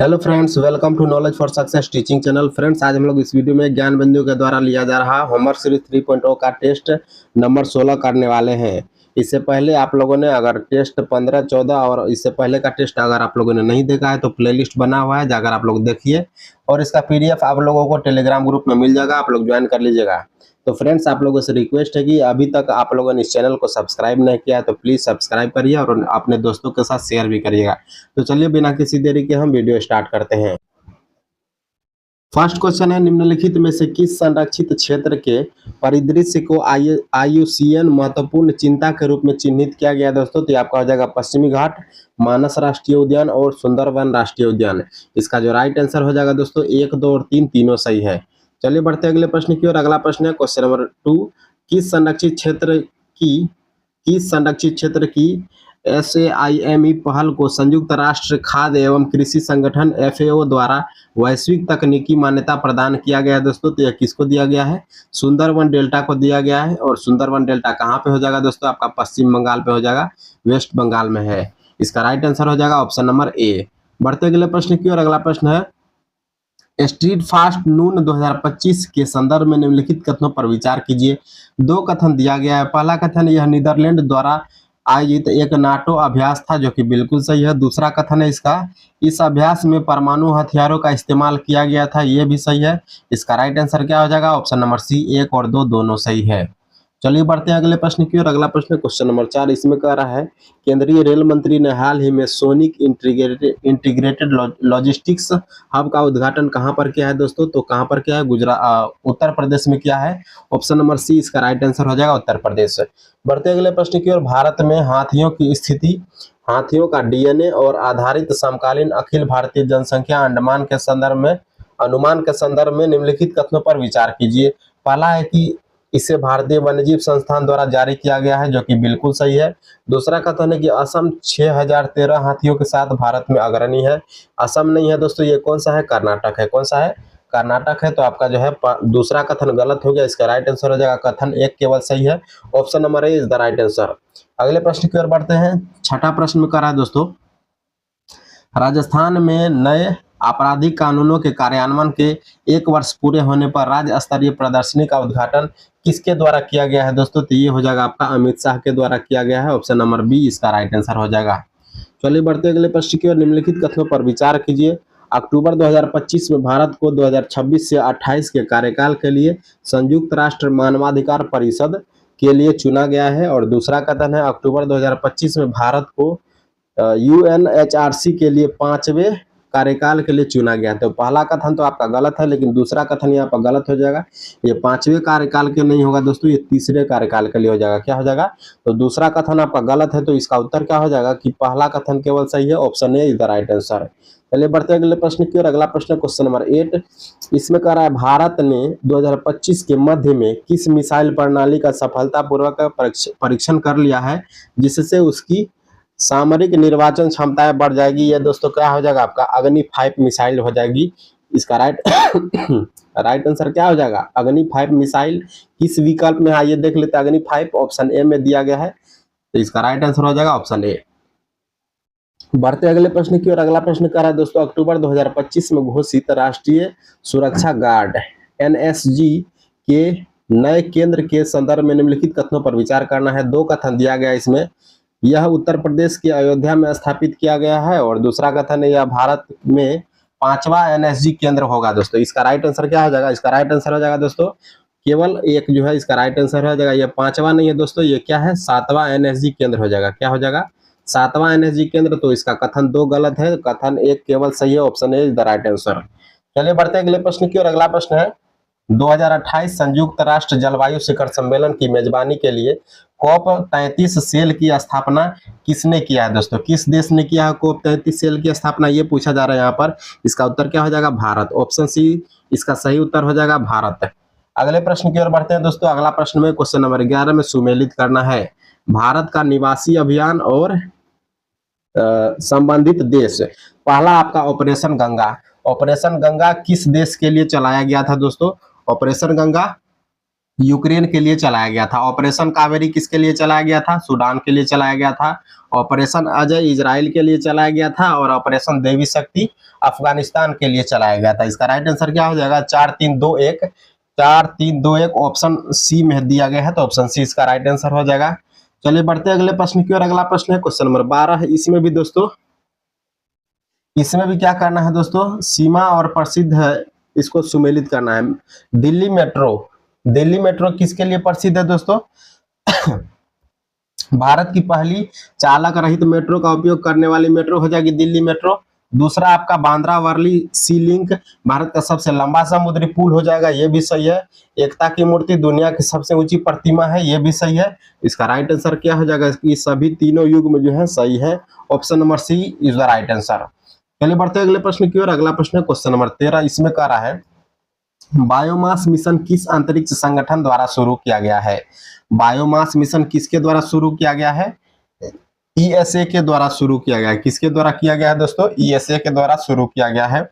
Hello friends, welcome to knowledge for success teaching channel. Friends, आज हम लोग इस वीडियो में ज्ञान बिंदु के द्वारा लिया जा रहा होमवर्क सीरीज 3.0 का टेस्ट नंबर 16 करने वाले हैं। इससे पहले आप लोगों ने अगर टेस्ट 15, 14 और इससे पहले का टेस्ट अगर आप लोगों ने नहीं देखा है तो प्लेलिस्ट बना हुआ है, जाकर आप लोग देखिए। और इसका पीडीएफ आप लोगों को टेलीग्राम ग्रुप में मिल जाएगा, आप लोग ज्वाइन कर लीजिएगा। तो फ्रेंड्स, आप लोगों से रिक्वेस्ट है कि अभी तक आप लोगों ने इस चैनल को सब्सक्राइब नहीं किया है तो प्लीज़ सब्सक्राइब करिए और अपने दोस्तों के साथ शेयर भी करिएगा। तो चलिए बिना किसी देरी के हम वीडियो स्टार्ट करते हैं। फर्स्ट क्वेश्चन है, निम्नलिखित में से किस संरक्षित क्षेत्र के परिदृश्य को IUCN महत्वपूर्ण चिंता के रूप में चिन्हित किया गया है दोस्तों? तो ये आपका हो जाएगा पश्चिमी घाट, मानस राष्ट्रीय उद्यान और सुंदरवन राष्ट्रीय उद्यान। इसका जो राइट आंसर हो जाएगा दोस्तों 1, 2 और 3 तीनों सही है। चलिए बढ़ते हैं अगले प्रश्न की ओर। अगला प्रश्न है क्वेश्चन नंबर 2, किस संरक्षित क्षेत्र की SAIME पहल को संयुक्त राष्ट्र खाद्य एवं कृषि संगठन FAO द्वारा वैश्विक तकनीकी मान्यता प्रदान किया गया है दोस्तों? तो यह किसको दिया गया है? सुंदरवन डेल्टा को दिया गया है। और सुंदरवन डेल्टा कहाँ पे हो जाएगा दोस्तों? आपका पश्चिम बंगाल पे हो जाएगा, वेस्ट बंगाल में है। इसका राइट आंसर हो जाएगा ऑप्शन नंबर ए। बढ़ते अगले प्रश्न की ओर। अगला प्रश्न है, स्ट्रीट फास्ट नून 2025 के संदर्भ में निम्नलिखित कथनों पर विचार कीजिए। दो कथन दिया गया है। पहला कथन, यह नीदरलैंड द्वारा आयोजित एक नाटो अभ्यास था, जो कि बिल्कुल सही है। दूसरा कथन है इसका, इस अभ्यास में परमाणु हथियारों का इस्तेमाल किया गया था, यह भी सही है। इसका राइट आंसर क्या हो जाएगा? ऑप्शन नंबर सी, 1 और 2 दोनों सही है। चलिए बढ़ते हैं अगले प्रश्न की ओर। अगला प्रश्न क्वेश्चन नंबर 4, इसमें कह रहा है, केंद्रीय रेल मंत्री ने हाल ही में सोनिक इंटीग्रेटेड लॉजिस्टिक्स हब का उद्घाटन कहां पर किया है दोस्तों? तो कहां पर किया है? उत्तर प्रदेश में किया है। ऑप्शन नंबर सी इसका राइट आंसर हो जाएगा उत्तर प्रदेश। बढ़ते अगले प्रश्न की ओर। भारत में हाथियों की स्थिति, हाथियों का DNA और आधारित समकालीन अखिल भारतीय जनसंख्या अनुमान के संदर्भ में निम्नलिखित कथनों पर विचार कीजिए। पहला है कि इसे भारतीय वन्यजीव संस्थान द्वारा जारी किया गया है, जो कि बिल्कुल सही है। दूसरा कथन है कि असम 6013 हाथियों के साथ भारत में अग्रणी है। असम नहीं है दोस्तों, ये कौन सा है? कर्नाटक है। कौन सा है? कर्नाटक है। तो आपका जो है दूसरा कथन गलत हो गया। इसका राइट आंसर हो जाएगा कथन 1 केवल सही है। Option number A is the right answer. अगले प्रश्न की ओर बढ़ते हैं। छठा प्रश्न में कह रहा है दोस्तों, राजस्थान में नए आपराधिक कानूनों के कार्यान्वयन के 1 वर्ष पूरे होने पर राज्य स्तरीय प्रदर्शनी का उद्घाटन किसके द्वारा किया गया है दोस्तों? तो ये हो जाएगा आपका अमित शाह के द्वारा किया गया है। ऑप्शन नंबर बी इसका राइट आंसर हो जाएगा। चलिए बढ़ते अगले प्रश्न की ओर। निम्नलिखित कथनों पर विचार कीजिए। अक्टूबर 2025 में भारत को 2026 से 28 के कार्यकाल के लिए संयुक्त राष्ट्र मानवाधिकार परिषद के लिए चुना गया है। और दूसरा कथन है, अक्टूबर 2025 में भारत को UNHRC के लिए 5वें कार्यकाल के लिए चुना गया। तो पहला कथन तो आपका गलत है, लेकिन दूसरा कथन यहाँ पर गलत हो जाएगा। ये 5वें कार्यकाल के नहीं होगा दोस्तों, ये तीसरे कार्यकाल के लिए हो जाएगा। क्या हो जाएगा? तो दूसरा कथन आपका गलत है, तो इसका उत्तर क्या हो जाएगा कि पहला कथन केवल सही है। Option A is the right answer. चलिए बढ़ते अगले प्रश्न की ओर। अगला प्रश्न क्वेश्चन नंबर 8, इसमें कह रहा है, भारत ने 2025 के मध्य में किस मिसाइल प्रणाली का सफलतापूर्वक परीक्षण कर लिया है, जिससे उसकी सामरिक निर्वाचन क्षमताएं बढ़ जाएगी? ये दोस्तों क्या हो जाएगा? आपका अग्नि 5 मिसाइल हो जाएगी। इसका राइट आंसर क्या हो जाएगा? अग्नि 5 मिसाइल किस विकल्प में है ये देख लेते हैं। अग्नि 5 ऑप्शन ए में दिया गया है, तो इसका राइट आंसर हो जाएगा ऑप्शन ए। बढ़ते अगले प्रश्न की ओर। अगला प्रश्न कर रहा है दोस्तों, अक्टूबर 2025 में घोषित राष्ट्रीय सुरक्षा गार्ड NSG के नए केंद्र के संदर्भ में निम्नलिखित कथनों पर विचार करना है। 2 कथन दिया गया इसमें, यह उत्तर प्रदेश के अयोध्या में स्थापित किया गया है। और दूसरा कथन है, यह भारत में 5वां NSG केंद्र होगा दोस्तों। इसका राइट आंसर क्या हो जाएगा? इसका राइट आंसर हो जाएगा दोस्तों केवल एक जो है इसका राइट आंसर हो जाएगा। यह 5वां नहीं है दोस्तों, ये क्या है? 7वां NSG केंद्र हो जाएगा। क्या हो जाएगा? 7वां NSG केंद्र। तो इसका कथन 2 गलत है, कथन 1 केवल सही है। Option A is the right answer. चलिए बढ़ते अगले प्रश्न की ओर। अगला प्रश्न है, 2028 संयुक्त राष्ट्र जलवायु शिखर सम्मेलन की मेजबानी के लिए COP33 सेल की स्थापना किसने किया है दोस्तों? किस देश ने किया है COP33 सेल की स्थापना, ये पूछा जा रहा है यहाँ पर। इसका उत्तर क्या हो जाएगा? भारत। ऑप्शन सी इसका सही उत्तर हो जाएगा भारत। अगले प्रश्न की ओर बढ़ते हैं दोस्तों। अगला प्रश्न में क्वेश्चन नंबर 11 में सुमेलित करना है, भारत का निवासी अभियान और संबंधित देश। पहला आपका ऑपरेशन गंगा। ऑपरेशन गंगा किस देश के लिए चलाया गया था दोस्तों? ऑपरेशन गंगा यूक्रेन के लिए चलाया गया था। ऑपरेशन कावेरी किसके लिए चलाया गया था? सूडान के लिए चलाया गया था। ऑपरेशन अजय इजराइल के लिए चलाया गया था और ऑपरेशन देवी शक्ति अफगानिस्तान के लिए चलाया गया था। इसका राइट आंसर क्या हो जाएगा? 4-3-2-1, 4-3-2-1 ऑप्शन सी में दिया गया है, तो ऑप्शन सी इसका राइट आंसर हो जाएगा। चलिए बढ़ते हैं अगले प्रश्न की ओर। अगला प्रश्न है क्वेश्चन नंबर 12। इसमें भी दोस्तों, इसमें भी क्या करना है दोस्तों? सीमा और प्रसिद्ध है, इसको सुमेलित करना है। दिल्ली मेट्रो, दिल्ली मेट्रो किसके लिए प्रसिद्ध है दोस्तों? भारत की पहली चालक रहित मेट्रो का उपयोग करने वाली मेट्रो हो जाएगी दिल्ली मेट्रो। दूसरा आपका बांद्रा वर्ली सी लिंक भारत का सबसे लंबा समुद्री पुल हो जाएगा, ये भी सही है। एकता की मूर्ति दुनिया की सबसे ऊंची प्रतिमा है, ये भी सही है। इसका राइट आंसर क्या हो जाएगा? ये सभी तीनों युग में जो है सही है। Option number C is the right answer. चलिए बढ़ते हैं अगले प्रश्न की ओर। अगला प्रश्न है क्वेश्चन नंबर 13। इसमें कह रहा है बायोमास मिशन किस अंतरिक्ष संगठन द्वारा शुरू किया गया है? बायोमास मिशन किसके द्वारा शुरू किया गया है? ईएसए के द्वारा शुरू किया गया है। किसके द्वारा किया गया है दोस्तों? ईएसए के द्वारा शुरू किया गया है।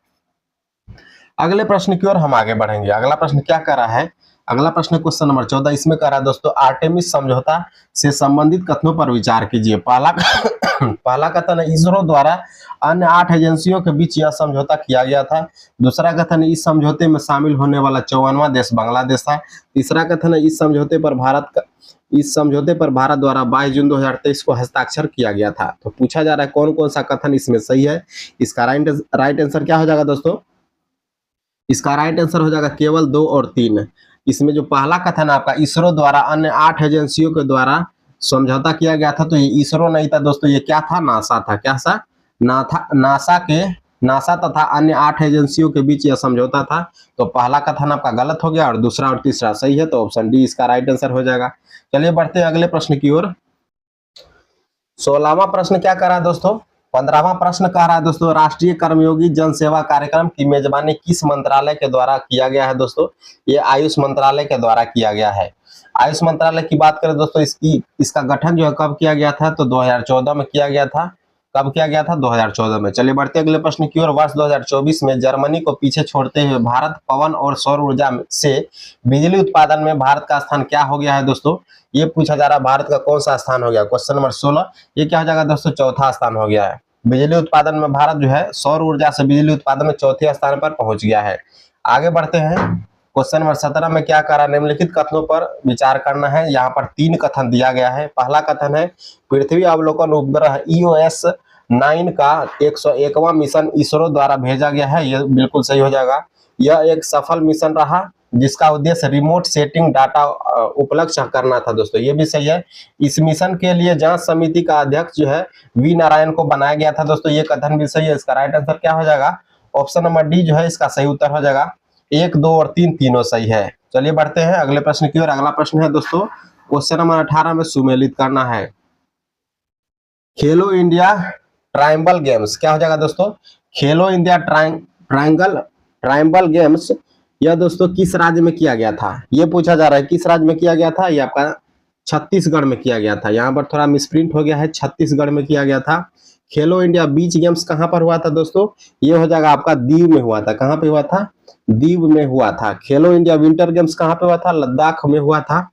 अगले प्रश्न की ओर हम आगे बढ़ेंगे। अगला प्रश्न क्या कर रहा है? अगला प्रश्न क्वेश्चन नंबर 14। इसमें कह रहा है दोस्तों आर्टेमिस समझौता से संबंधित कथनों पर विचार कीजिए। पहला कथन है इसरो द्वारा अन्य 8 एजेंसियों के बीच यह समझौता किया गया था। दूसरा कथन है इस समझौते में शामिल होने वाला 54वां देश बांग्लादेश था। तीसरा कथन है इस समझौते पर भारत द्वारा 22 जून 2023 को हस्ताक्षर किया गया था। तो पूछा जा रहा है कौन कौन सा कथन इसमें सही है? इसका राइट आंसर क्या हो जाएगा दोस्तों? इसका राइट आंसर हो जाएगा केवल 2 और 3। इसमें जो पहला कथन आपका इसरो द्वारा अन्य 8 एजेंसियों के द्वारा समझौता किया गया था, तो ये इसरो नहीं था दोस्तों, ये क्या था? नासा था। क्या सा? नासा तथा अन्य 8 एजेंसियों के बीच यह समझौता था। तो पहला कथन आपका गलत हो गया और दूसरा और तीसरा सही है, तो ऑप्शन डी इसका राइट आंसर हो जाएगा। चलिए बढ़ते हैं अगले प्रश्न की ओर। 16वां प्रश्न क्या कर रहा है दोस्तों? 15वां प्रश्न कह रहा है दोस्तों राष्ट्रीय कर्मयोगी जन सेवा कार्यक्रम की मेजबानी किस मंत्रालय के द्वारा किया गया है दोस्तों? ये आयुष मंत्रालय के द्वारा किया गया है। आयुष मंत्रालय की बात करें दोस्तों, इसका गठन जो है कब किया गया था? तो 2014 में किया गया था। कब किया गया था? 2014 में। चलिए बढ़ते अगले प्रश्न की ओर। वर्ष 2024 में जर्मनी को पीछे छोड़ते हुए भारत पवन और सौर ऊर्जा से बिजली उत्पादन में भारत का स्थान क्या हो गया है दोस्तों? ये पूछा जा रहा है भारत का कौन सा स्थान हो गया? Question number 16। ये क्या हो जाएगा दोस्तों? चौथा स्थान हो गया है। बिजली उत्पादन में भारत जो है सौर ऊर्जा से बिजली उत्पादन में चौथे स्थान पर पहुंच गया है। आगे बढ़ते हैं। क्वेश्चन नंबर 17 में क्या करा? निम्नलिखित कथनों पर विचार करना है। यहाँ पर 3 कथन दिया गया है। पहला कथन है पृथ्वी अवलोकन उपग्रह EOS 9 का 101वां मिशन इसरो द्वारा भेजा गया है, यह बिल्कुल सही हो जाएगा। यह एक सफल मिशन रहा जिसका उद्देश्य रिमोट सेटिंग डाटा उपलब्ध करना था दोस्तों, ये भी सही है। इस मिशन के लिए जांच समिति का अध्यक्ष जो है वी नारायण को बनाया गया था दोस्तों, ये कथन भी सही है। इसका राइट आंसर क्या हो जाएगा? ऑप्शन नंबर डी जो है इसका सही उत्तर हो जाएगा। 1, 2 और 3 तीनों सही है। चलिए बढ़ते हैं अगले प्रश्न की ओर। अगला प्रश्न है दोस्तों क्वेश्चन नंबर 18 में सुमेलित करना है। खेलो इंडिया ट्रायंबल गेम्स क्या हो जाएगा दोस्तों? खेलो इंडिया ट्रायंबल गेम्स यह दोस्तों किस राज्य में किया गया था? ये पूछा जा रहा है किस राज्य में किया गया था? ये आपका छत्तीसगढ़ में किया गया था। यहाँ पर थोड़ा मिसप्रिंट हो गया है, छत्तीसगढ़ में किया गया था। खेलो इंडिया बीच गेम्स कहाँ पर हुआ था दोस्तों? ये हो जाएगा आपका दीव में हुआ था। कहाँ पे हुआ था? दीव में हुआ था। खेलो इंडिया विंटर गेम्स कहाँ पे हुआ था? लद्दाख में हुआ था।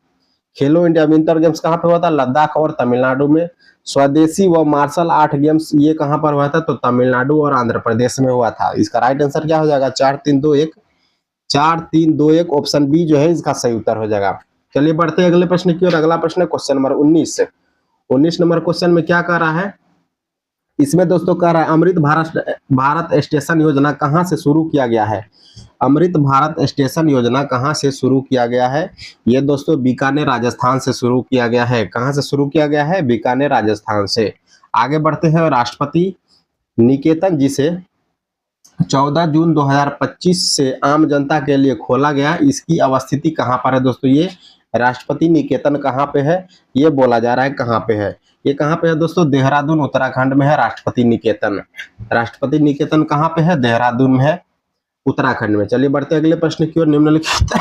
खेलो इंडिया विंटर गेम्स कहाँ पे हुआ था? लद्दाख और तमिलनाडु में। स्वदेशी व मार्शल आर्ट गेम्स ये कहाँ पर हुआ था? तो तमिलनाडु और आंध्र प्रदेश में हुआ था। इसका राइट आंसर क्या हो जाएगा? 4-3-2-1, 4-3-2-1 ऑप्शन बी जो है इसका सही उत्तर हो जाएगा। चलिए बढ़ते हैं अगले प्रश्न की ओर। अगला प्रश्न है क्वेश्चन नंबर 19 नंबर क्वेश्चन में क्या कर रहा है? इसमें दोस्तों कह रहा है अमृत भारत स्टेशन योजना कहाँ से शुरू किया गया है? अमृत भारत स्टेशन योजना कहाँ से शुरू किया गया है? ये दोस्तों बीकानेर राजस्थान से शुरू किया गया है। कहाँ से शुरू किया गया है? बीकानेर राजस्थान से। आगे बढ़ते हैं। राष्ट्रपति निकेतन जिसे 14 जून 2025 से आम जनता के लिए खोला गया, इसकी अवस्थिति कहाँ पर है दोस्तों? ये राष्ट्रपति निकेतन कहाँ पे है? ये बोला जा रहा है कहाँ पे है? ये कहाँ पे है दोस्तों? देहरादून उत्तराखंड में है राष्ट्रपति निकेतन। राष्ट्रपति निकेतन कहाँ पे है? देहरादून में है, उत्तराखंड में। चलिए बढ़ते अगले प्रश्न की ओर। निम्नलिखित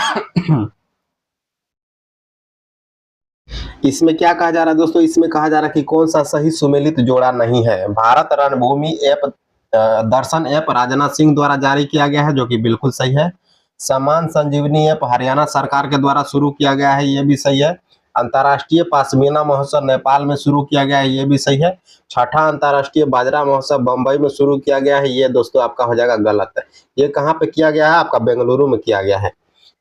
इसमें क्या कहा जा रहा है दोस्तों? इसमें कहा जा रहा है कि कौन सा सही सुमेलित जोड़ा नहीं है? भारत रणभूमि ऐप दर्शन ऐप राजनाथ सिंह द्वारा जारी किया गया है, जो कि बिल्कुल सही है। समान संजीवनी ऐप हरियाणा सरकार के द्वारा शुरू किया गया है, ये भी सही है। अंतर्राष्ट्रीय पाशमीना महोत्सव नेपाल में शुरू किया गया है, ये भी सही है। छठा अंतर्राष्ट्रीय बाजरा महोत्सव बंबई में शुरू किया गया है, ये दोस्तों आपका हो जाएगा गलत है। ये कहाँ पे किया गया है? आपका बेंगलुरु में किया गया है।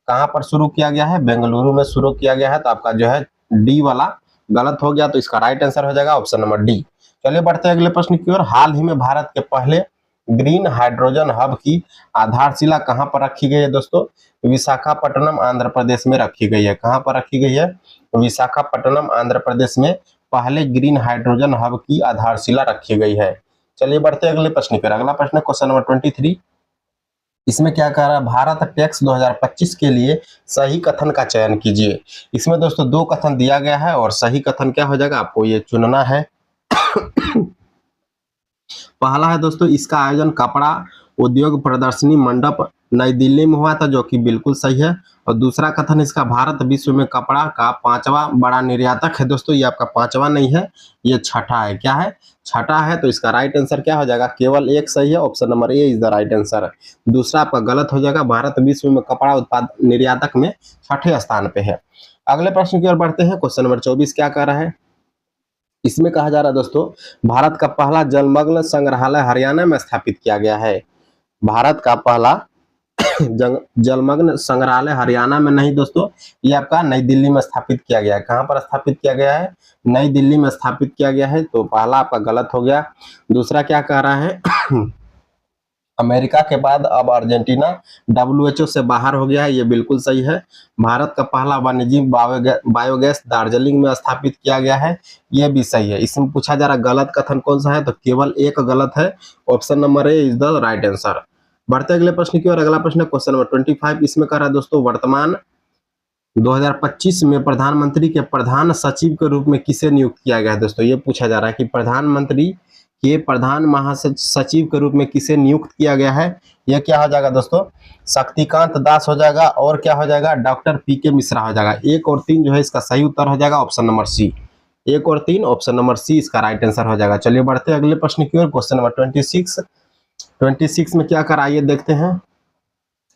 कहाँ पर शुरू किया गया है? बेंगलुरु में शुरू किया गया है। तो आपका जो है डी वाला गलत हो गया, तो इसका राइट आंसर हो जाएगा ऑप्शन नंबर डी। चलिए बढ़ते हैं अगले प्रश्न की ओर। हाल ही में भारत के पहले ग्रीन हाइड्रोजन हब की आधारशिला कहां पर रखी गई है दोस्तों? विशाखापट्टनम आंध्र प्रदेश में रखी गई है। कहां पर रखी गई है? विशाखापट्टनम आंध्र प्रदेश में पहले ग्रीन हाइड्रोजन हब की आधारशिला रखी गई है। चलिए बढ़ते हैं अगले प्रश्न पर। अगला प्रश्न क्वेश्चन नंबर 23। इसमें क्या कह रहा है? भारत टैक्स 2025 के लिए सही कथन का चयन कीजिए। इसमें दोस्तों दो कथन दिया गया है और सही कथन क्या हो जाएगा? आपको ये चुनना है। पहला है दोस्तों, इसका आयोजन कपड़ा उद्योग प्रदर्शनी मंडप नई दिल्ली में हुआ था, जो कि बिल्कुल सही है। और दूसरा कथन इसका, भारत विश्व में कपड़ा का 5वां बड़ा निर्यातक है। दोस्तों ये आपका 5वां नहीं है, ये छठा है। क्या है? छठा है। तो इसका राइट आंसर क्या हो जाएगा? केवल एक सही है, option number A is the right answer. दूसरा आपका गलत हो जाएगा। भारत विश्व में कपड़ा उत्पाद निर्यातक में छठे स्थान पे है। अगले प्रश्न की ओर बढ़ते हैं। क्वेश्चन नंबर 24 क्या कह रहा है? इसमें कहा जा रहा है दोस्तों, भारत का पहला जलमग्न संग्रहालय हरियाणा में स्थापित किया गया है। भारत का पहला जलमग्न संग्रहालय हरियाणा में नहीं दोस्तों, ये आपका नई दिल्ली में स्थापित किया गया है। कहां पर स्थापित किया गया है? नई दिल्ली में स्थापित किया गया है। तो पहला आपका गलत हो गया। दूसरा क्या कह रहा है? अमेरिका के बाद अब अर्जेंटीना WHO से बाहर हो गया है, ये बिल्कुल सही है। भारत का पहला वन्यजीव बायोगैस दार्जिलिंग में स्थापित किया गया है, ये भी सही है। इसमें पूछा जा रहा गलत कथन कौन सा है? तो केवल एक गलत है, option number A is the right answer. बढ़ते अगले प्रश्न की ओर। अगला प्रश्न क्वेश्चन नंबर 25। इसमें कह रहा है दोस्तों, वर्तमान 2025 में प्रधानमंत्री के प्रधान सचिव के रूप में किसे नियुक्त किया गया है? दोस्तों ये पूछा जा रहा है कि प्रधानमंत्री के प्रधान महासचिव के रूप में किसे नियुक्त किया गया है? यह क्या हो जाएगा दोस्तों? शक्तिकांत दास हो जाएगा। और क्या हो जाएगा? डॉक्टर PK मिश्रा हो जाएगा। 1 और 3 जो है इसका सही उत्तर हो जाएगा ऑप्शन नंबर सी। 1 और 3 ऑप्शन नंबर सी इसका राइट आंसर हो जाएगा। चलिए बढ़ते हैं अगले प्रश्न की ओर। क्वेश्चन नंबर 26 में क्या कर आइए देखते हैं।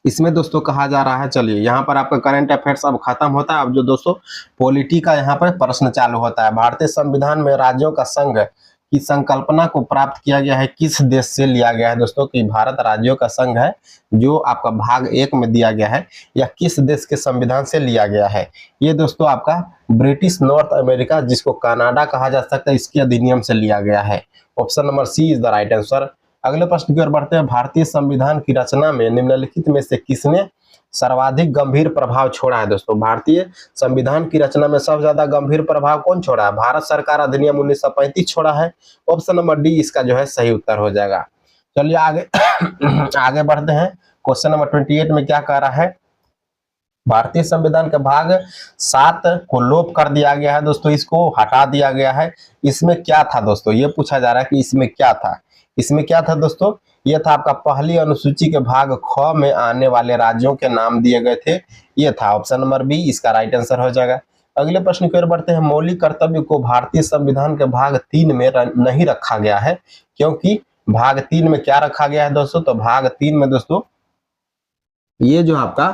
इसमें दोस्तों कहा जा रहा है, चलिए यहाँ पर आपका करंट अफेयर्स अब खत्म होता है। अब जो दोस्तों पॉलिटी का यहाँ पर प्रश्न चालू होता है। भारतीय संविधान में राज्यों का संघ की संकल्पना को प्राप्त किया गया है किस देश से लिया गया है? दोस्तों कि भारत राज्यों का संघ है, जो आपका भाग 1 में दिया गया है, या किस देश के संविधान से लिया गया है? ये दोस्तों आपका ब्रिटिश नॉर्थ अमेरिका, जिसको कनाडा कहा जा सकता है, इसके अधिनियम से लिया गया है। Option number C is the right answer. अगले प्रश्न की ओर बढ़ते हैं। भारतीय संविधान की रचना में निम्नलिखित में से किसने सर्वाधिक गंभीर प्रभाव छोड़ा है? दोस्तों भारतीय संविधान की रचना में सबसे ज्यादा गंभीर प्रभाव कौन छोड़ा है? भारत सरकार अधिनियम 1935 छोड़ा है। ऑप्शन नंबर डी इसका जो है सही उत्तर हो जाएगा। चलिए आगे आगे बढ़ते हैं। क्वेश्चन नंबर 28 में क्या कह रहा है? भारतीय संविधान के भाग 7 को लोप कर दिया गया है। दोस्तों इसको हटा दिया गया है। इसमें क्या था दोस्तों? ये पूछा जा रहा है कि इसमें क्या था। इसमें क्या था दोस्तों? ये था आपका पहली अनुसूची के भाग ख में आने वाले राज्यों के नाम दिए गए थे, ये था। ऑप्शन नंबर बी इसका राइट आंसर हो जाएगा। अगले प्रश्न की ओर बढ़ते हैं। मौलिक कर्तव्य को भारतीय संविधान के भाग 3 में नहीं रखा गया है, क्योंकि भाग 3 में क्या रखा गया है दोस्तों? तो भाग 3 में दोस्तों ये जो आपका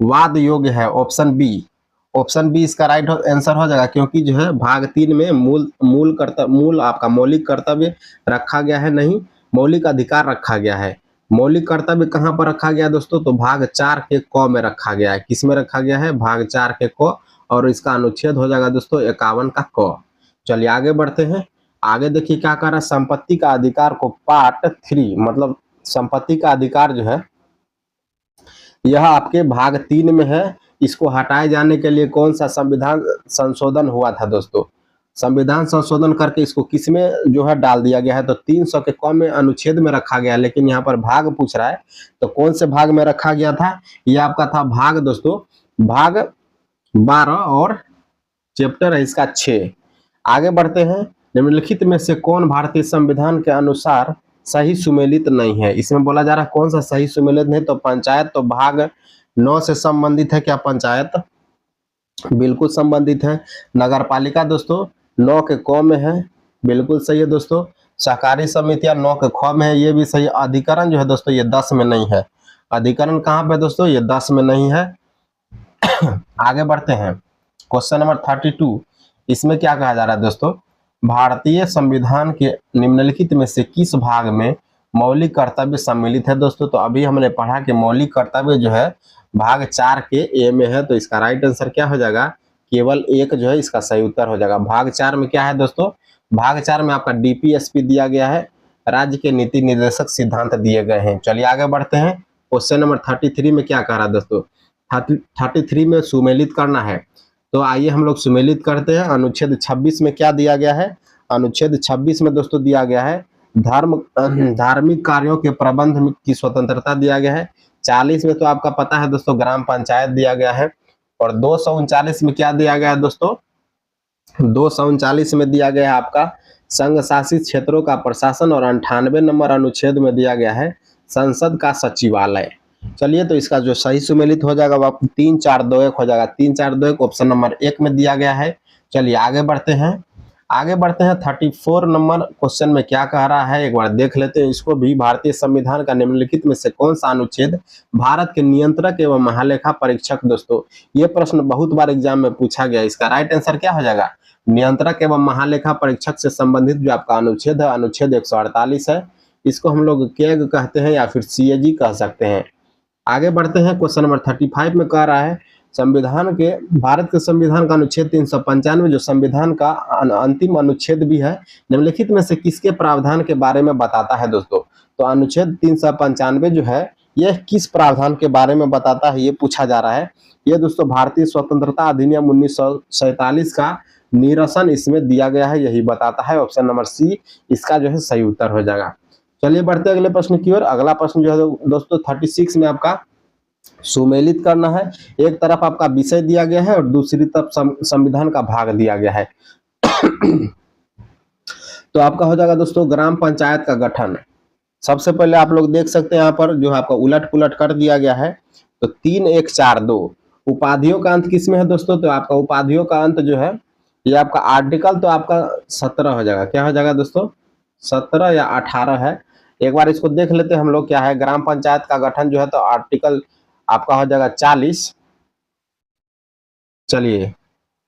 वाद योग्य है, ऑप्शन बी इसका राइट आंसर हो जाएगा, क्योंकि जो है भाग 3 में मूल आपका मौलिक कर्तव्य रखा गया है, नहीं मौलिक अधिकार रखा गया है। मौलिक कर्तव्य कहां पर रखा गया दोस्तों? तो भाग 4 के क में रखा गया है। किस में रखा गया है? भाग 4 के क, और इसका अनुच्छेद हो जाएगा दोस्तों 51 का क। चलिए आगे बढ़ते हैं। आगे देखिए क्या कर रहा है। संपत्ति का अधिकार को पार्ट 3, मतलब संपत्ति का अधिकार जो है यह आपके भाग 3 में है। इसको हटाए जाने के लिए कौन सा संविधान संशोधन हुआ था दोस्तों? संविधान संशोधन करके इसको किस में जो है डाल दिया गया है? तो 300 के क में अनुच्छेद में रखा गया है, लेकिन यहाँ पर भाग पूछ रहा है, तो कौन से भाग में रखा गया था? ये आपका था भाग दोस्तों भाग 12 और चैप्टर है इसका 6। आगे बढ़ते हैं। निम्नलिखित में से कौन भारतीय संविधान के अनुसार सही सुमेलित नहीं है? इसमें बोला जा रहा है कौन सा सही सुमेलित नहीं? तो पंचायत तो भाग 9 से संबंधित है। क्या पंचायत? बिल्कुल संबंधित है। नगर पालिका दोस्तों 9 के क में है, बिल्कुल सही है दोस्तों। सहकारी समितियां 9 के ख में है, ये भी सही। अधिकरण जो है दोस्तों ये 10 में नहीं है। अधिकरण कहाँ पे दोस्तों, ये 10 में नहीं है। आगे बढ़ते हैं, क्वेश्चन नंबर 32। इसमें क्या कहा जा रहा है दोस्तों, भारतीय संविधान के निम्नलिखित में से किस भाग में मौलिक कर्तव्य सम्मिलित है दोस्तों। तो अभी हमने पढ़ा कि मौलिक कर्तव्य जो है भाग 4 के ए में है, तो इसका राइट आंसर क्या हो जाएगा, केवल एक जो है इसका सही उत्तर हो जाएगा। भाग 4 में क्या है दोस्तों, भाग 4 में आपका डीपीएसपी दिया गया है, राज्य के नीति निर्देशक सिद्धांत दिए गए हैं। चलिए आगे बढ़ते हैं, क्वेश्चन नंबर 33 में क्या कह रहा है दोस्तों, 33 में सुमेलित करना है। तो आइए हम लोग सुमेलित करते हैं। अनुच्छेद 26 में क्या दिया गया है, अनुच्छेद 26 में दोस्तों दिया गया है धार्मिक कार्यों के प्रबंध की स्वतंत्रता दिया गया है। 40 में तो आपका पता है दोस्तों ग्राम पंचायत दिया गया है। और 239 में क्या दिया गया है दोस्तों, 239 में दिया गया है आपका संघ शासित क्षेत्रों का प्रशासन। और 98 नंबर अनुच्छेद में दिया गया है संसद का सचिवालय। चलिए, तो इसका जो सही सुमेलित हो जाएगा वो आपको 3 4 2 1 हो जाएगा। 3 4 2 1 ऑप्शन नंबर 1 में दिया गया है। चलिए आगे बढ़ते हैं, आगे बढ़ते हैं 34 नंबर क्वेश्चन में क्या कह रहा है, एक बार देख लेते हैं इसको भी। भारतीय संविधान का निम्नलिखित में से कौन सा अनुच्छेद भारत के नियंत्रक एवं महालेखा परीक्षक। दोस्तों ये प्रश्न बहुत बार एग्जाम में पूछा गया, इसका राइट आंसर क्या हो जाएगा, नियंत्रक एवं महालेखा परीक्षक से संबंधित जो आपका अनुच्छेद है, अनुच्छेद 148 है। इसको हम लोग केग कहते हैं या फिर सीएजी कह सकते हैं। आगे बढ़ते हैं, क्वेश्चन नंबर 35 में कह रहा है संविधान के, भारत के संविधान का अनुच्छेद 395 जो संविधान का अंतिम अनुच्छेद भी है, निम्नलिखित में से किसके प्रावधान के बारे में बताता है दोस्तों। तो अनुच्छेद 395 जो है यह किस प्रावधान के बारे में बताता है, ये पूछा जा रहा है। ये दोस्तों भारतीय स्वतंत्रता अधिनियम 1947 का निरसन इसमें दिया गया है, यही बताता है। ऑप्शन नंबर सी इसका जो है सही उत्तर हो जाएगा। चलिए बढ़ते हैं अगले प्रश्न की ओर। अगला प्रश्न जो है दोस्तों 36 में आपका सुमेलित करना है। एक तरफ आपका विषय दिया गया है और दूसरी तरफ संविधान का भाग दिया गया है। तो आपका हो जाएगा दोस्तों ग्राम पंचायत का गठन। सबसे पहले आप लोग देख सकते हैं यहाँ पर जो आपका उलट पुलट कर दिया गया है। तो 3 1 4 2 उपाधियों का अंत किसमें है दोस्तों, तो आपका उपाधियों का अंत जो है ये आपका आर्टिकल तो आपका 17 हो जाएगा। क्या हो जाएगा दोस्तों, 17 या 18 है। एक बार इसको देख लेते हैं हम लोग क्या है। ग्राम पंचायत का गठन जो है तो आर्टिकल आपका हो जाएगा 40। चलिए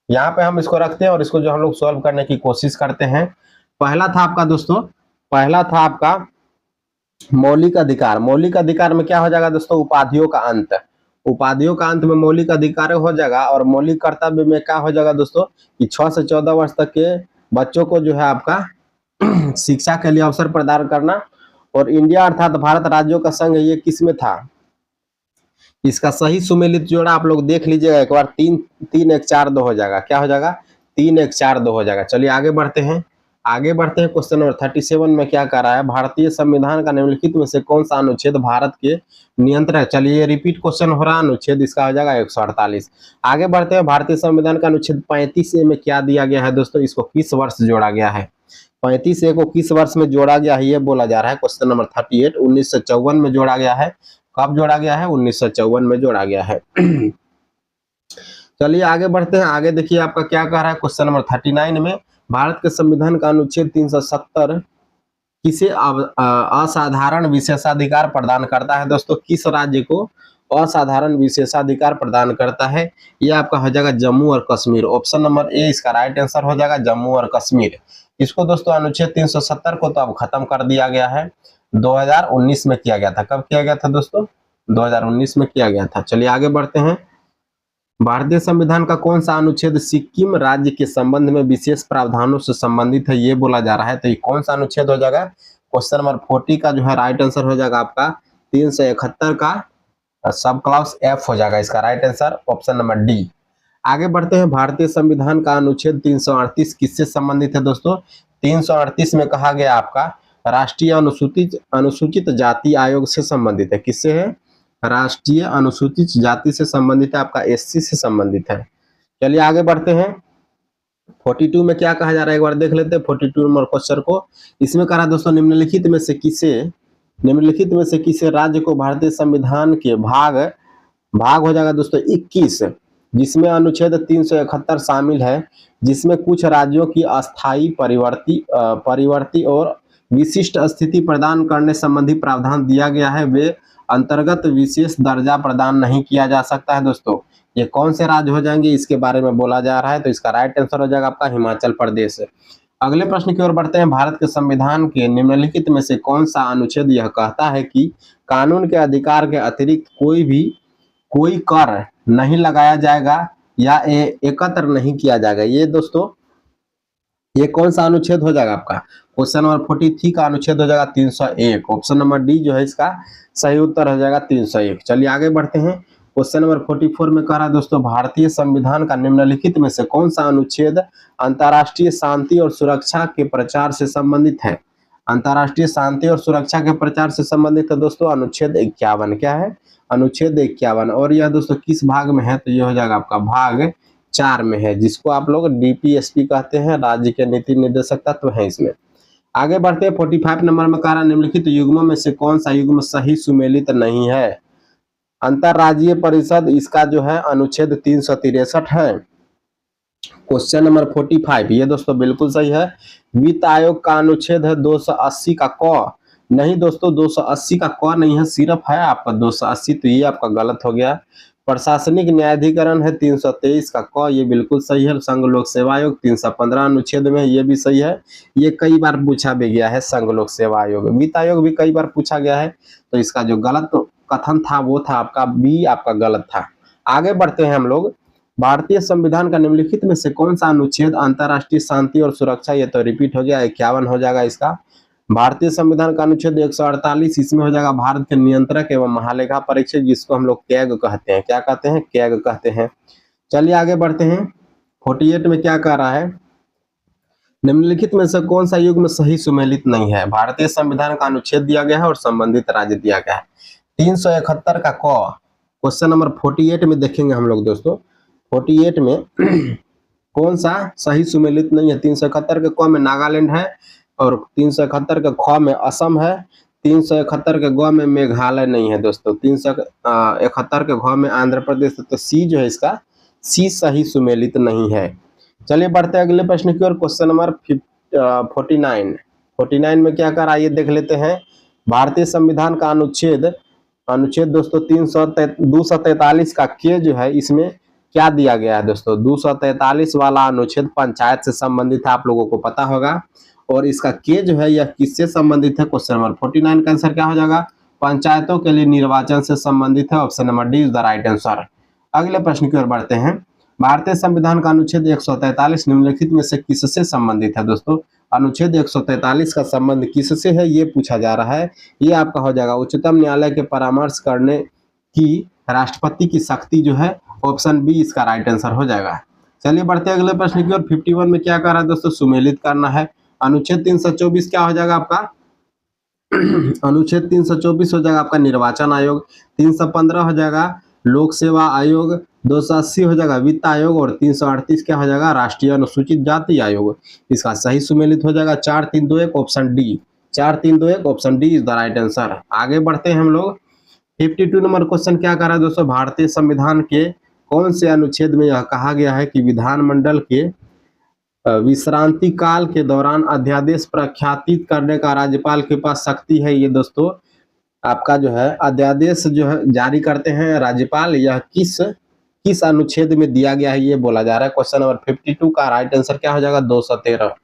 यहाँ पे हम इसको रखते हैं और इसको जो हम लोग सॉल्व करने की कोशिश करते हैं। पहला था आपका दोस्तों, पहला था आपका मौलिक अधिकार। मौलिक अधिकार में क्या हो जाएगा दोस्तों, उपाधियों का अंत। उपाधियों का अंत में मौलिक अधिकार हो जाएगा। और मौलिक कर्तव्य में क्या हो जाएगा दोस्तों कि 6 से 14 वर्ष तक के बच्चों को जो है आपका शिक्षा के लिए अवसर प्रदान करना। और इंडिया अर्थात भारत राज्यों का संघ ये किस में था, इसका सही सुमेलित जोड़ा आप लोग देख लीजिएगा एक बार। 3 3 1 4 2 हो जाएगा। क्या हो जाएगा, 3 1 4 2 हो जाएगा। चलिए आगे बढ़ते हैं, आगे बढ़ते हैं। क्वेश्चन नंबर 37 में क्या कह रहा है, भारतीय संविधान का निम्नलिखित में से कौन सा अनुच्छेद भारत के नियंत्रक। चलिए रिपीट क्वेश्चन हो रहा है, अनुच्छेद इसका हो जाएगा 148। आगे बढ़ते हैं, भारतीय संविधान का अनुच्छेद 35A में क्या दिया गया है दोस्तों, इसको किस वर्ष जोड़ा गया है। 35A को किस वर्ष में जोड़ा गया है ये बोला जा रहा है। क्वेश्चन नंबर 38 1954 में जोड़ा गया है। कब जोड़ा गया है, 1954 में जोड़ा गया है। चलिए आगे बढ़ते हैं, आगे देखिए आपका क्या कह रहा है। क्वेश्चन नंबर 39 में भारत के संविधान का अनुच्छेद 370 किसे असाधारण विशेषाधिकार प्रदान करता है दोस्तों, किस राज्य को असाधारण विशेषाधिकार प्रदान करता है। ये आपका हो जाएगा जम्मू और कश्मीर। ऑप्शन नंबर ए इसका राइट आंसर हो जाएगा जम्मू और कश्मीर। इसको दोस्तों अनुच्छेद 370 को तो अब खत्म कर दिया गया है, 2019 में किया गया था। कब किया गया था दोस्तों, 2019 में किया गया था। चलिए आगे बढ़ते हैं, भारतीय संविधान का कौन सा अनुच्छेद सिक्किम राज्य के संबंध में विशेष प्रावधानों से संबंधित है ये बोला जा रहा है। तो ये कौन सा अनुच्छेद हो जाएगा, क्वेश्चन नंबर 40 का जो है राइट आंसर हो जाएगा आपका 371 का सब क्लॉज एफ हो जाएगा इसका right answer, option number D. आगे बढ़ते हैं, भारतीय संविधान का अनुच्छेद 338 किससे संबंधित है दोस्तों। 338 में कहा गया आपका राष्ट्रीय अनुसूचित जाति आयोग से संबंधित है। किससे है, राष्ट्रीय अनुसूचित जाति से संबंधित है, आपका एससी से संबंधित है। चलिए आगे बढ़ते हैं, 42 में क्या कहा जा रहा है एक बार देख लेते हैं 42 नंबर क्वेश्चन को। इसमें कहा दोस्तों निम्नलिखित में से किसे राज्य को भारतीय संविधान के भाग हो जाएगा दोस्तों 21, जिसमें अनुच्छेद 371 शामिल है, जिसमें कुछ राज्यों की अस्थायी परिवर्ती और विशिष्ट स्थिति प्रदान करने संबंधी प्रावधान दिया गया है वे अंतर्गत विशेष दर्जा प्रदान नहीं किया जा सकता है। दोस्तों ये कौन से राज्य हो जाएंगे इसके बारे में बोला जा रहा है, तो इसका राइट आंसर हो जाएगा आपका हिमाचल प्रदेश। अगले प्रश्न की ओर बढ़ते हैं। भारत के संविधान के निम्नलिखित में से कौन सा अनुच्छेद यह कहता है कि कानून के अधिकार के अतिरिक्त कोई कर नहीं लगाया जाएगा या एकत्र नहीं किया जाएगा? ये दोस्तों ये कौन सा अनुच्छेद हो जाएगा आपका? क्वेश्चन नंबर 43 का अनुच्छेद हो जाएगा 301। ऑप्शन नंबर डी जो है इसका सही उत्तर हो जाएगा 301। चलिए आगे बढ़ते हैं। क्वेश्चन नंबर 44 में कह रहा है दोस्तों, भारतीय संविधान का निम्नलिखित में से कौन सा अनुच्छेद अंतर्राष्ट्रीय शांति और सुरक्षा के प्रचार से संबंधित है? अंतर्राष्ट्रीय शांति और सुरक्षा के प्रचार से संबंधित है दोस्तों अनुच्छेद 51। क्या है? अनुच्छेद 51। और यह दोस्तों किस भाग में है? तो ये हो जाएगा आपका भाग 4 में है, जिसको आप लोग डीपीएसपी कहते हैं, राज्य के नीति निर्देशक तत्व है इसमें। आगे बढ़ते हैं। 45 नंबर में कह रहा है निम्नलिखित युग्मों में से कौन सा युग्म सही सुमेलित नहीं है? अंतरराज्यीय परिषद इसका जो है अनुच्छेद 363 है। क्वेश्चन नंबर 45 ये दोस्तों बिल्कुल सही है। वित्त आयोग का अनुच्छेद है 280 का क। नहीं दोस्तों 280 का क नहीं है, सिर्फ है आपका 280, तो ये आपका गलत हो गया। प्रशासनिक न्यायाधिकरण है 323 का क, ये बिल्कुल सही है। संघ लोक सेवा आयोग 315 अनुच्छेद में, ये भी सही है। ये कई बार पूछा भी गया है संघ लोक सेवा आयोग। वित्त आयोग भी कई बार पूछा गया है, तो इसका जो गलत कथन था वो था आपका बी, आपका गलत था। आगे बढ़ते हैं हम लोग। भारतीय संविधान का निम्नलिखित में से कौन सा अनुच्छेद अंतर्राष्ट्रीय शांति और सुरक्षा, ये तो रिपीट हो गया, 51 हो जाएगा इसका। भारतीय संविधान का अनुच्छेद 148 इसमें हो जाएगा भारत के नियंत्रक एवं महालेखा परीक्षक, जिसको हम लोग कैग कहते हैं। क्या कहते हैं? कैग कहते हैं। चलिए आगे बढ़ते हैं। 48 में क्या कह रहा है? निम्नलिखित में से कौन सा युग्म सही सुमेलित नहीं है? भारतीय संविधान का अनुच्छेद दिया गया है और संबंधित राज्य दिया गया है। 371 का क। क्वेश्चन नंबर 48 में देखेंगे हम लोग दोस्तों। 48 में कौन सा सही सुमेलित नहीं है? 371 के क में नागालैंड है और 371 के ख में असम है। 371 के ग में मेघालय नहीं है दोस्तों। 371 के घ में आंध्र प्रदेश, तो सी जो है इसका सी सही सुमेलित नहीं है। चलिए बढ़ते हैं अगले प्रश्न की ओर। क्वेश्चन नंबर 49 में क्या कर आइए देख लेते हैं। भारतीय संविधान का अनुच्छेद दोस्तों 243 का के जो है इसमें क्या दिया गया है दोस्तों? 243 वाला अनुच्छेद पंचायत से संबंधित है, आप लोगों को पता होगा। और इसका के जो है यह किससे संबंधित है? क्वेश्चन नंबर 49 का आंसर क्या हो जाएगा? पंचायतों के लिए निर्वाचन से संबंधित है। Option number D is the right answer. अगले प्रश्न की ओर बढ़ते हैं। भारतीय संविधान का अनुच्छेद 143 निम्नलिखित में से किससे संबंधित है दोस्तों? अनुच्छेद 143 का संबंध किससे है ये पूछा जा रहा है। ये आपका हो जाएगा उच्चतम न्यायालय के परामर्श करने की राष्ट्रपति की शक्ति जो है। ऑप्शन बी इसका राइट आंसर हो जाएगा। चलिए बढ़ते हैं अगले प्रश्न की ओर। 51 में क्या कर रहा है दोस्तों? सुमेलित करना है। अनुच्छेद 324 क्या हो जाएगा आपका? अनुच्छेद 324 हो जाएगा आपका निर्वाचन आयोग। 315 हो जाएगा लोक सेवा आयोग। 280 हो जाएगा वित्त आयोग और 338 क्या हो जाएगा? राष्ट्रीय अनुसूचित जाति आयोग। इसका सही सुमेलित हो जाएगा 4321 option D. 4321 option D is the right answer. आगे बढ़ते हैं हम लोग। 52 नंबर क्वेश्चन क्या कर रहा है दोस्तों? भारतीय संविधान के कौन से अनुच्छेद में यह कहा गया है कि विधानमंडल के विश्रांति काल के दौरान अध्यादेश प्रख्यापित करने का राज्यपाल के पास शक्ति है? ये दोस्तों आपका जो है अध्यादेश जो है जारी करते हैं राज्यपाल। यह किस अनुच्छेद में दिया गया है ये बोला जा रहा है। क्वेश्चन नंबर 52 का राइट आंसर क्या हो जाएगा? 213।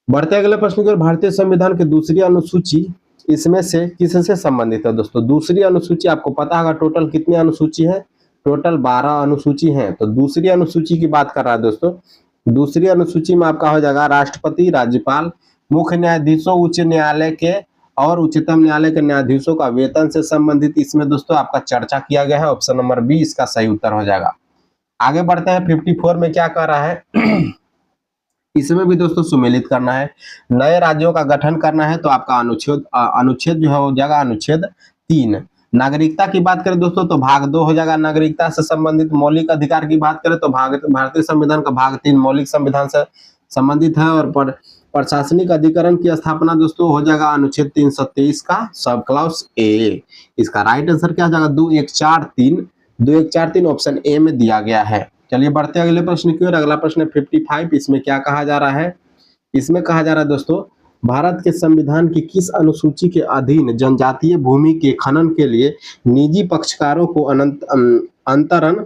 बढ़ते अगले प्रश्न की ओर। भारतीय संविधान की दूसरी अनुसूची इसमें से किससे संबंधित है दोस्तों? दूसरी अनुसूची आपको पता होगा टोटल कितनी अनुसूची है? टोटल 12 अनुसूची है। तो दूसरी अनुसूची की बात कर रहा है दोस्तों। दूसरी अनुसूची में आपका हो जाएगा राष्ट्रपति, राज्यपाल, मुख्य न्यायाधीशों उच्च न्यायालय के और उच्चतम न्यायालय के न्यायाधीशों का वेतन से संबंधित इसमें दोस्तों आपका चर्चा किया गया है। ऑप्शन नंबर बी इसका सही उत्तर हो जाएगा। आगे बढ़ते हैं। 54 में क्या कर रहा है? इसमें भी दोस्तों सुमेलित करना है। नए राज्यों का गठन करना है, तो आपका अनुच्छेद जो है हो जाएगा अनुच्छेद 3। नागरिकता की बात करें दोस्तों तो भाग 2 हो जाएगा। नागरिकता से संबंधित मौलिक अधिकार की बात करें तो भारतीय संविधान का भाग 3 मौलिक संविधान से संबंधित है। और प्रशासनिक अधिकरण की स्थापना दोस्तों हो जाएगा अनुच्छेद 323 का सब क्लॉज ए। इसका राइट आंसर क्या हो जाएगा? 2143 ऑप्शन ए में दिया गया है। चलिए बढ़ते हैं अगले प्रश्न की ओर। अगला प्रश्न 55। इसमें क्या कहा जा रहा है? इसमें कहा जा रहा है दोस्तों भारत के संविधान की किस अनुसूची के अधीन जनजातीय भूमि के खनन के लिए निजी पक्षकारों को अंतरण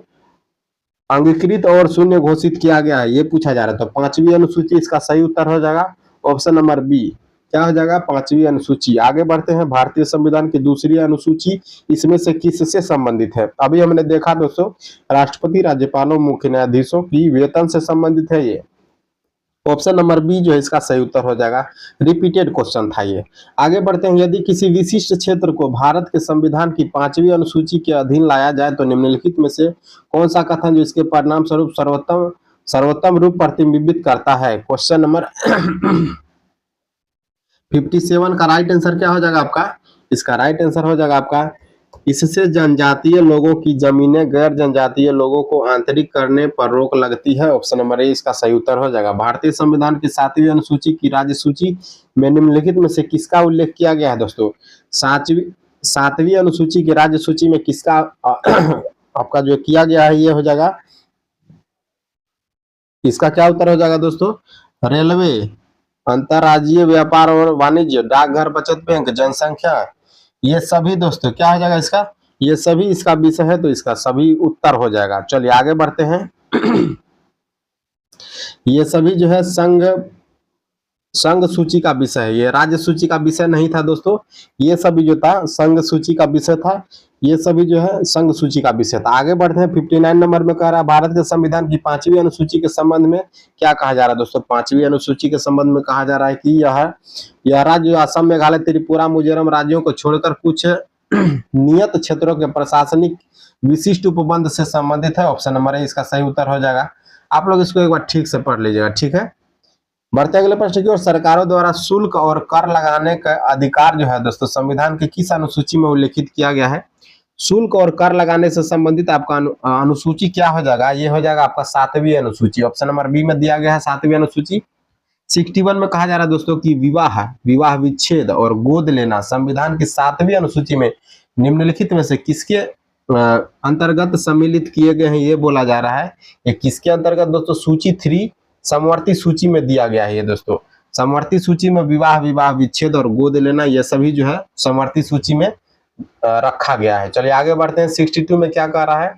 अंगीकृत और शून्य घोषित किया गया है, ये पूछा जा रहा है। तो पांचवी अनुसूची इसका सही उत्तर हो जाएगा ऑप्शन नंबर बी। क्या हो जाएगा? पांचवी अनुसूची। आगे बढ़ते हैं, भारतीय संविधान की दूसरी अनुसूची इसमें से किससे संबंधित है? अभी हमने देखा दोस्तों, राष्ट्रपति, राज्यपालों, मुख्य न्यायाधीशों की वेतन से संबंधित है ये। ऑप्शन नंबर बी जो है इसका सही उत्तर हो जाएगा। रिपीटेड क्वेश्चन था ये। आगे बढ़ते हैं, यदि किसी विशिष्ट क्षेत्र को भारत के संविधान की पांचवी अनुसूची के अधीन लाया जाए तो निम्नलिखित में से कौन सा कथन जो इसके परिणाम स्वरूप सर्वोत्तम रूप प्रतिबिंबित करता है? क्वेश्चन नंबर 57 का राइट आंसर क्या हो जाएगा आपका? इसका राइट आंसर हो जाएगा आपका, इससे जनजातीय लोगों की जमीनें गैर जनजातीय लोगों को आंतरिक करने पर रोक लगती है। ऑप्शन नंबर ए इसका सही उत्तर हो जाएगा। भारतीय संविधान की 7वीं अनुसूची की राज्य सूची में निम्नलिखित में से किसका उल्लेख किया गया है दोस्तों? 7वीं अनुसूची की राज्य सूची में किसका आपका जो किया गया है ये हो जाएगा, इसका क्या उत्तर हो जाएगा दोस्तों? रेलवे, अंतरराज्यीय व्यापार और वाणिज्य, डाकघर, बचत बैंक, जनसंख्या, ये सभी दोस्तों क्या हो जाएगा इसका? ये सभी इसका विषय है, तो इसका सभी उत्तर हो जाएगा। चलिए आगे बढ़ते हैं। ये सभी जो है संघ सूची का विषय है, ये राज्य सूची का विषय नहीं था दोस्तों। ये सभी जो था संघ सूची का विषय था, ये सभी जो है संघ सूची का विषय था। आगे बढ़ते हैं, 59 नंबर में कह रहा है, भारत के संविधान की 5वीं अनुसूची के संबंध में क्या कहा जा रहा है दोस्तों? 5वीं अनुसूची के संबंध में कहा जा रहा है कि यह राज्य असम, मेघालय, त्रिपुरा, मिजोरम राज्यों को छोड़कर कुछ नियत क्षेत्रों के प्रशासनिक विशिष्ट उपबंध से संबंधित है। ऑप्शन नंबर ए इसका सही उत्तर हो जाएगा। आप लोग इसको एक बार ठीक से पढ़ लीजिएगा, ठीक है। बढ़ते अगले प्रश्न की ओर, सरकारों द्वारा शुल्क और कर लगाने का अधिकार जो है दोस्तों संविधान की किस अनुसूची में उल्लेखित किया गया है? शुल्क और कर लगाने से संबंधित आपका अनुसूची क्या हो जाएगा? ये हो जाएगा आपका 7वीं अनुसूची। ऑप्शन नंबर बी में दिया गया है 7वीं अनुसूची। 61 में कहा जा रहा है दोस्तों कि विवाह विच्छेद और गोद लेना संविधान की 7वीं अनुसूची में निम्नलिखित में से किसके अंतर्गत सम्मिलित किए गए हैं, ये बोला जा रहा है। ये किसके अंतर्गत दोस्तों? सूची 3 समवर्ती सूची में दिया गया है ये दोस्तों। समवर्ती सूची में विवाह विच्छेद और गोद लेना ये सभी जो है समवर्ती सूची में रखा गया है। चलिए आगे बढ़ते हैं, 62 में क्या कह रहा है?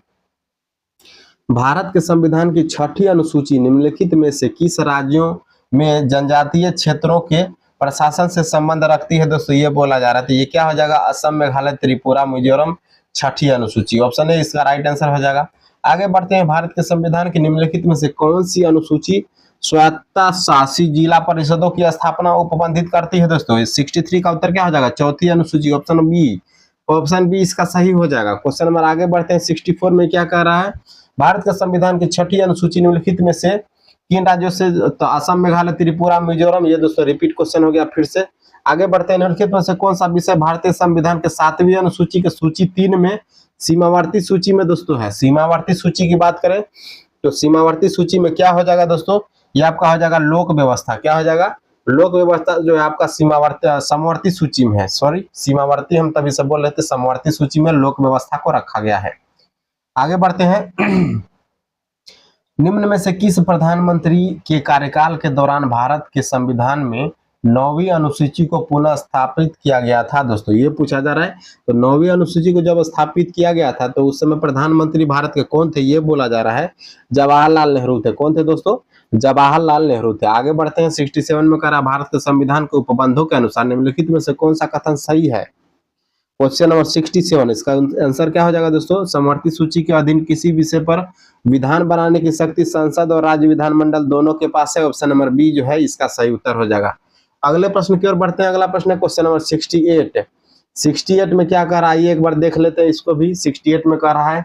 भारत के संविधान की 6ठी अनुसूची निम्नलिखित में से किस राज्यों में जनजातीय क्षेत्रों के प्रशासन से संबंध रखती है दोस्तों? ये बोला जा रहा है। तो ये क्या हो जाएगा? असम, मेघालय, त्रिपुरा, मिजोरम, 6ठी अनुसूची। ऑप्शन ए इसका राइट आंसर हो जाएगा। आगे बढ़ते हैं, भारत के संविधान की निम्नलिखित में से कौन सी अनुसूची स्वायत्ता शासी जिला परिषदों की स्थापना उपबंधित करती है दोस्तों? 63 का उत्तर क्या हो जाएगा? 4थी अनुसूची। ऑप्शन बी, ऑप्शन बी इसका सही हो जाएगा। क्वेश्चन नंबर आगे बढ़ते हैं, 64 में क्या कह रहा है? भारत के संविधान की 6ठी अनुसूची निम्नलिखित में से किन राज्यों से? तो असम, मेघालय, त्रिपुरा, मिजोरम, ये दोस्तों रिपीट क्वेश्चन हो गया फिर से। आगे बढ़ते हैं, निम्नलिखित में से कौन सा विषय भारतीय संविधान के 7वीं अनुसूची के सूची 3 में सीमावर्ती सूची में दोस्तों है? सीमावर्ती सूची की बात करें तो सीमावर्ती सूची में क्या हो जाएगा दोस्तों? ये आपका हो जाएगा लोक व्यवस्था। क्या हो जाएगा? लोक व्यवस्था जो है आपका समवर्ती सूची में है। सॉरी, सीमावर्ती हम तभी से बोल रहे थे, समवर्ती सूची में लोक व्यवस्था को रखा गया है। आगे बढ़ते हैं, निम्न में से किस प्रधानमंत्री के कार्यकाल के दौरान भारत के संविधान में 9वीं अनुसूची को पुनः स्थापित किया गया था दोस्तों? ये पूछा जा रहा है। तो 9वीं अनुसूची को जब स्थापित किया गया था तो उस समय प्रधानमंत्री भारत के कौन थे? ये बोला जा रहा है जवाहरलाल नेहरू थे। कौन थे दोस्तों? जवाहरलाल नेहरू थे। आगे बढ़ते हैं, 67 में कह रहा भारत के संविधान के उपबंधों के अनुसार निम्नलिखित में से कौन सा कथन सही है? क्वेश्चन नंबर 67, इसका आंसर क्या हो जाएगा दोस्तों? समवर्ती सूची के अधीन किसी विषय पर विधान बनाने की शक्ति संसद और राज्य विधानमंडल दोनों के पास है। ऑप्शन नंबर बी जो है इसका सही उत्तर हो जाएगा। अगले प्रश्न की ओर बढ़ते हैं। अगला प्रश्न है क्वेश्चन नंबर 68। 68 में क्या कह रहा है? एक बार देख लेते हैं इसको भी। 68 में कह रहा है,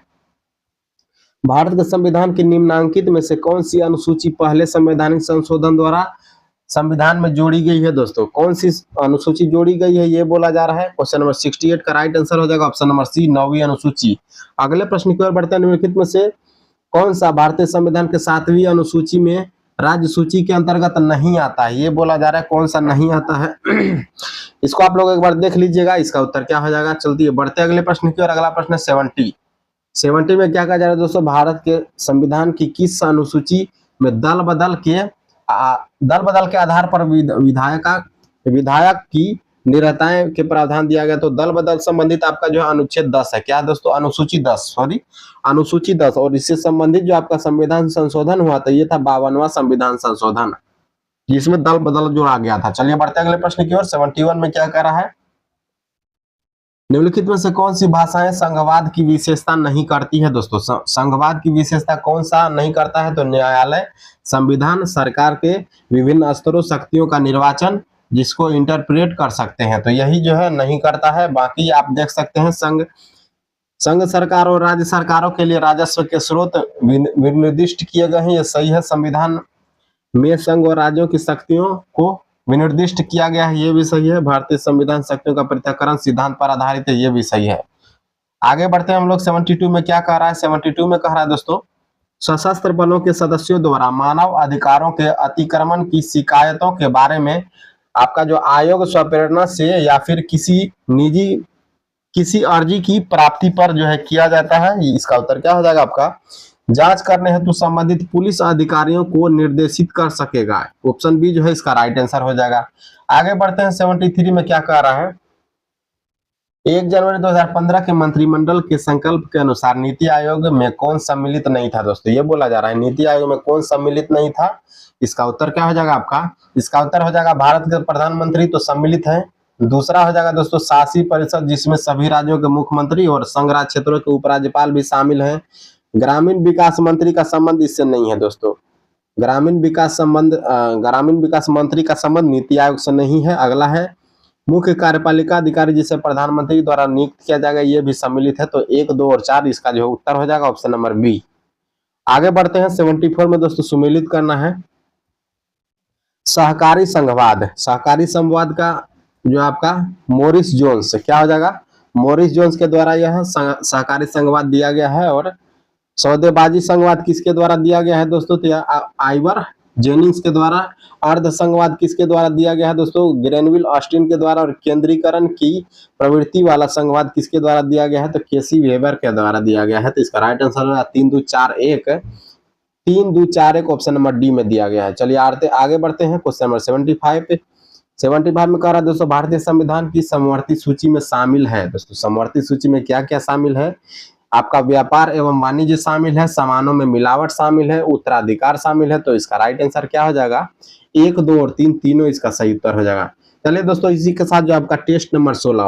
भारत के संविधान की निम्नांकित में से कौन सी अनुसूची पहले संवैधानिक संशोधन द्वारा संविधान में जोड़ी गई है दोस्तों? कौन सी अनुसूची जोड़ी गई है ये बोला जा रहा है। क्वेश्चन नंबर 68 का राइट आंसर हो जाएगा ऑप्शन नंबर सी, 9वीं अनुसूची। अगले प्रश्न की ओर बढ़ते हैं, निम्नलिखित में से कौन सा भारतीय संविधान के 7वीं अनुसूची में राज्य सूची के अंतर्गत नहीं आता है? ये बोला जा रहा है कौन सा नहीं आता है। इसको आप लोग एक बार देख लीजिएगा, इसका उत्तर क्या हो जाएगा। चलती है बढ़ते अगले प्रश्न की ओर। अगला प्रश्न है 70 में क्या कहा जा रहा है दोस्तों? भारत के संविधान की किस अनुसूची में दल बदल के आधार पर विधायक की निरताएं के प्रावधान दिया गया। तो दल बदल संबंधित आपका जो है अनुच्छेद 10 है, क्या है दोस्तों, अनुसूची 10, सॉरी अनुसूची 10। और इससे संबंधित जो आपका संविधान संशोधन हुआ था ये था 52वां संविधान संशोधन, जिसमें दल बदल जोड़ा गया था। चलिए बढ़ते हैं अगले प्रश्न की ओर। 71 में क्या कह रहा है, निम्नलिखित में से कौन सी भाषाएं संघवाद की विशेषता नहीं करती है। दोस्तों संघवाद की विशेषता कौन सा नहीं करता है, तो न्यायालय, संविधान, सरकार के विभिन्न स्तरों शक्तियों का निर्वाचन, जिसको इंटरप्रेट कर सकते हैं, तो यही जो है नहीं करता है। बाकी आप देख सकते हैं संघ सरकार और राज्य सरकारों के लिए राजस्व के स्रोत विनिर्दिष्ट किए गए हैं, ये सही है। संविधान में संघ और राज्यों की शक्तियों को विनिर्दिष्ट किया गया है, ये भी सही है। भारतीय संविधान शक्तियों का पृथक्करण सिद्धांत पर आधारित है, ये भी सही है। आगे बढ़ते हैं हम लोग। 72 में क्या कह रहा है, 72 में कह रहा है दोस्तों, सशस्त्र बलों के सदस्यों द्वारा मानव अधिकारों के अतिक्रमण की शिकायतों के बारे में आपका जो आयोग स्वप्रेरणा से या फिर किसी अर्जी की प्राप्ति पर जो है किया जाता है, इसका उत्तर क्या हो जाएगा आपका, जांच करने हेतु संबंधित पुलिस अधिकारियों को निर्देशित कर सकेगा। ऑप्शन बी जो है इसका राइट आंसर हो जाएगा। आगे बढ़ते हैं। 73 में क्या कह रहा है, 1 जनवरी 2015 के मंत्रिमंडल के संकल्प के अनुसार नीति आयोग में कौन सम्मिलित नहीं था। दोस्तों ये बोला जा रहा है नीति आयोग में कौन सम्मिलित नहीं था, इसका उत्तर क्या हो जाएगा आपका, इसका उत्तर हो जाएगा भारत के प्रधानमंत्री तो सम्मिलित है। दूसरा हो जाएगा दोस्तों शासी परिषद, जिसमें सभी राज्यों के मुख्यमंत्री और संघ राज्य क्षेत्रों के उपराज्यपाल भी शामिल हैं। ग्रामीण विकास मंत्री का संबंध इससे नहीं है दोस्तों, ग्रामीण विकास मंत्री का संबंध नीति आयोग से नहीं है। अगला है मुख्य कार्यपालिका अधिकारी, जिसे प्रधानमंत्री द्वारा नियुक्त किया जाएगा, ये भी सम्मिलित है। तो 1, 2 और 4 इसका जो उत्तर हो जाएगा ऑप्शन नंबर बी। आगे बढ़ते हैं। 74 में दोस्तों सम्मिलित करना है सहकारी संघवाद। सहकारी संघवाद का जो आपका मोरिस जोन्स, क्या हो जाएगा, मोरिस जोन्स के द्वारा यह सहकारी संघवाद दिया गया है। और सौदेबाजी संघवाद किसके द्वारा दिया गया है दोस्तों, तो आइवर जेनिंग्स के द्वारा। अर्ध संघवाद किसके द्वारा दिया गया है दोस्तों, ग्रेनविल ऑस्टिन के द्वारा। और केंद्रीकरण की प्रवृत्ति वाला संघवाद किसके द्वारा दिया गया है, तो केसी वेबर के द्वारा दिया गया है। तो इसका राइट आंसर होगा 3, 2, 4, 1 ऑप्शन नंबर डी में दिया गया है। चलिए आगे बढ़ते हैं। क्वेश्चन नंबर 75 पे। 75 में कह रहा है दोस्तों, भारतीय संविधान की समवर्ती सूची में शामिल है। दोस्तों समवर्ती सूची में क्या क्या शामिल है, आपका व्यापार एवं वाणिज्य शामिल है, सामानों में मिलावट शामिल है, उत्तराधिकार शामिल है। तो इसका राइट आंसर क्या हो जाएगा, 1, 2 और 3 तीनों इसका सही उत्तर हो जाएगा। चलिए दोस्तों इसी के साथ जो आपका टेस्ट नंबर 16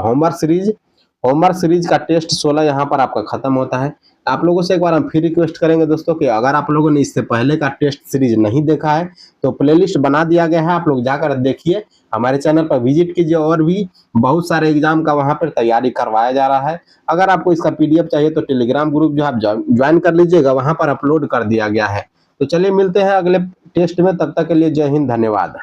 होमवर्क सीरीज का टेस्ट 16 यहाँ पर आपका खत्म होता है। आप लोगों से एक बार हम फिर रिक्वेस्ट करेंगे दोस्तों कि अगर आप लोगों ने इससे पहले का टेस्ट सीरीज नहीं देखा है तो प्लेलिस्ट बना दिया गया है, आप लोग जाकर देखिए, हमारे चैनल पर विजिट कीजिए। और भी बहुत सारे एग्जाम का वहां पर तैयारी करवाया जा रहा है। अगर आपको इसका पीडीएफ चाहिए तो टेलीग्राम ग्रुप जो आप ज्वाइन कर लीजिएगा, वहां पर अपलोड कर दिया गया है। तो चलिए मिलते हैं अगले टेस्ट में, तब तक के लिए जय हिंद, धन्यवाद।